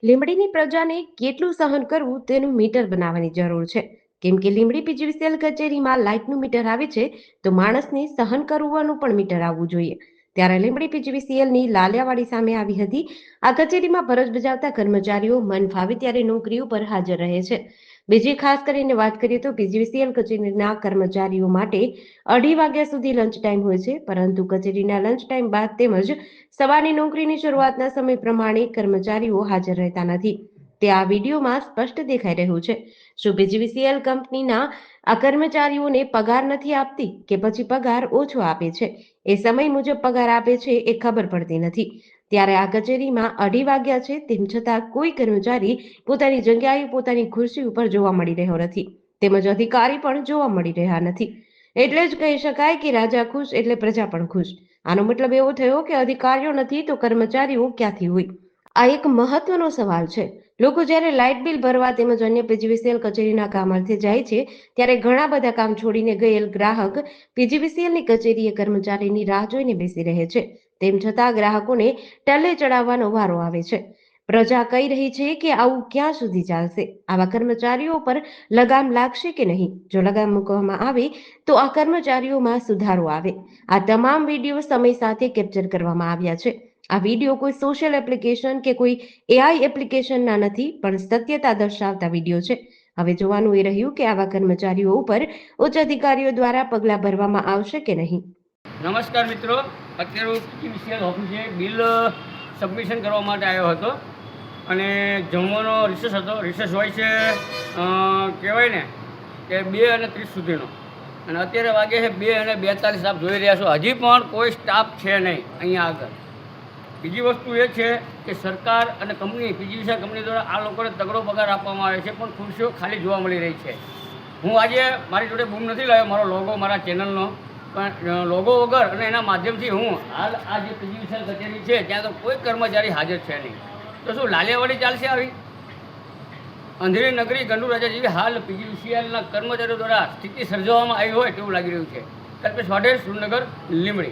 લીમડીની પ્રજાને કેટલું સહન કરવું તેનું મીટર બનાવવાની જરૂર છે. કેમ કે લીમડી પીજીવીસીએલ કચેરીમાં લાઇટનું મીટર આવે છે, તો માણસને સહન કરવાનું પણ મીટર આવવું જોઈએ. ત્યારે લીમડી પીજીવીસીએલની લાલિયાવાડી સામે આવી હતી. આ કચેરીમાં ફરજ બજાવતા કર્મચારીઓ મન ફાવે ત્યારે નોકરી ઉપર હાજર રહે છે. બીજી ખાસ કરીને વાત કરીએ તો પીજીવીસીએલ કચેરીના કર્મચારીઓ માટે 2:30 વાગ્યા સુધી લંચ ટાઈમ હોય છે, પરંતુ કચેરીના લંચ ટાઈમ બાદ તેમજ સવારની નોકરીની શરૂઆતના સમય પ્રમાણે કર્મચારીઓ હાજર રહેતા નથી. તે આ વિડીયોમાં સ્પષ્ટ દેખાઈ રહ્યું છે. શું પીજીવીસીએલ કંપનીના આ કર્મચારીઓને પગાર નથી આપતી કે પછી પગાર ઓછો આપે છે? એ સમય મુજબ પગાર આપે છે એ ખબર પડતી નથી. ત્યારે આ કચેરીમાં 2:30 વાગ્યા છે, તેમ છતાં કોઈ કર્મચારી પોતાની જગ્યાએ પોતાની ખુરશી ઉપર જોવા મળી રહ્યો નથી, તેમજ અધિકારી પણ જોવા મળી રહ્યા નથી. એટલે જ કહી શકાય કે રાજા ખુશ એટલે પ્રજા પણ ખુશ. આનો મતલબ એવો થયો કે અધિકારીઓ નથી તો કર્મચારીઓ ક્યાંથી હોય? આ એક મહત્વનો સવાલ છે. લોકો જ્યારે લાઇટ બિલ ભરવા તેમજ અન્ય પીજીવીસીએલ કચેરીના કામ અર્થે જાય છે, ત્યારે ઘણા બધા કામ છોડીને ગયેલ ગ્રાહક પીજીવીસીએલની કચેરીએ કર્મચારીની રાહ જોઈને બેસી રહે છે. તેમ છતાં ગ્રાહકોને ટલ્લે ચડાવવાનો વારો આવે છે. પ્રજા કહી રહી છે કે આવું ક્યાં સુધી ચાલશે? આવા કર્મચારીઓ પર લગામ લાગશે કે નહીં? જો લગામ મૂકવામાં આવે તો આ કર્મચારીઓમાં સુધારો આવે. આ તમામ વિડીયો સમય સાથે કેપ્ચર કરવામાં આવ્યા છે. આ વિડીયો કોઈ સોશિયલ એપ્લિકેશન કે કોઈ એઆઈ એપ્લિકેશનના નથી, પણ સત્યતા દર્શાવતા વિડીયો છે. હવે જોવાનું એ રહ્યું કે આવા કર્મચારીઓ ઉપર ઉચ્ચ અધિકારીઓ દ્વારા પગલાં ભરવામાં આવશે કે નહીં. નમસ્કાર મિત્રો, અત્યારે હું પીજીવીસીએલ ઓફિસે બિલ સબમિશન કરવા માટે આવ્યો હતો અને જમવાનો રિસેસ હતો. રિસેસ હોય છે કહેવાય ને કે 2:30 સુધીનો, અને અત્યારે વાગે છે 2:42. આપ જોઈ રહ્યા છો, હજી પણ કોઈ સ્ટાફ છે નહીં અહીંયા આગળ. બીજી વસ્તુ એ છે કે સરકાર અને કંપની પીજીવીસીએલ કંપની દ્વારા આ લોકોને તગડો પગાર આપવામાં આવે છે, પણ ખુરશીઓ ખાલી જોવા મળી રહી છે. હું આજે મારી જોડે બૂમ નથી લાવ્યો મારો લોગો મારા ચેનલનો, પણ લોગો વગર અને એના માધ્યમથી હું હાલ આ જે પીજીવીસીએલ કચેરી છે ત્યાં તો કોઈ કર્મચારી હાજર છે નહીં. તો શું લાલિયાવાડી ચાલશે આવી? અંધેરી નગરી ગંડુ રાજા જેવી હાલ પીજીવીસીએલના કર્મચારીઓ દ્વારા સ્થિતિ સર્જવામાં આવી હોય તેવું લાગી રહ્યું છે. કલ્પેશ વાઢેર, સુરનગર, લીમડી.